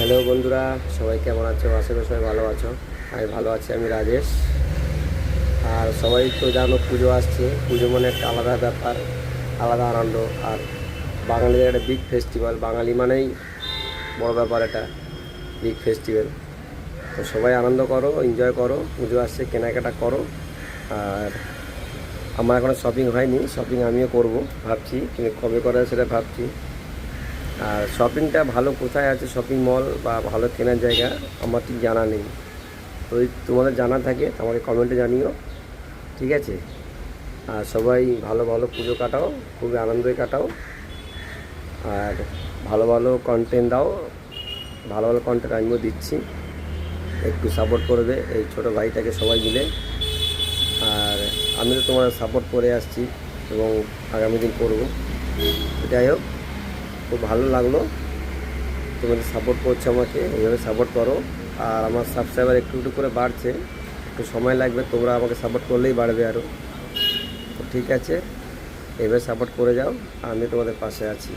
Hello বন্ধুরা, সবাই কেমন আছো? আশা করি সবাই ভালো আছো। আমি ভালো আছি। আমি রাজেশ। আর সবাই তো জানো পুজো আসছে। পুজো মানে একটা আলাদা ব্যাপার, আলাদা আনন্দ। আর বাঙালিদের একটা বিগ ফেস্টিভ্যাল। বাঙালি মানেই বড় ব্যাপার, এটা বিগ ফেস্টিভ্যাল। তো সবাই আনন্দ করো, এনজয় করো। পুজো আসছে, কেনাকাটা করো। আর আমার এখনও শপিং হয়নি, শপিং আমিও করব ভাবছি, কিন্তু কবে করা সেটা ভাবছি। আর শপিংটা ভালো কোথায় আছে, শপিং মল বা ভালো কেনার জায়গা আমার ঠিক জানা নেই। তো তোমাদের জানা থাকে আমাকে কমেন্টে জানিও, ঠিক আছে? আর সবাই ভালো ভালো পুজো কাটাও, খুবই আনন্দে কাটাও। আর ভালো ভালো কন্টেন্ট দাও, ভালো ভালো কন্টেন্ট আমিও দিচ্ছি। একটু সাপোর্ট করবে এই ছোটো ভাইটাকে সবাই মিলে। আর আমি তো তোমার সাপোর্ট করে আসছি এবং আগামী দিন করবো। যাই হোক, খুব ভালো লাগলো তোমাদের সাপোর্ট করছো, আমাকে এইভাবে সাপোর্ট করো। আর আমার সাবস্ক্রাইবার একটু একটু করে বাড়ছে, একটু সময় লাগবে, তোমরা আমাকে সাপোর্ট করলেই বাড়বে আরও। তো ঠিক আছে, এইভাবে সাপোর্ট করে যাও, আমি তোমাদের পাশে আছি।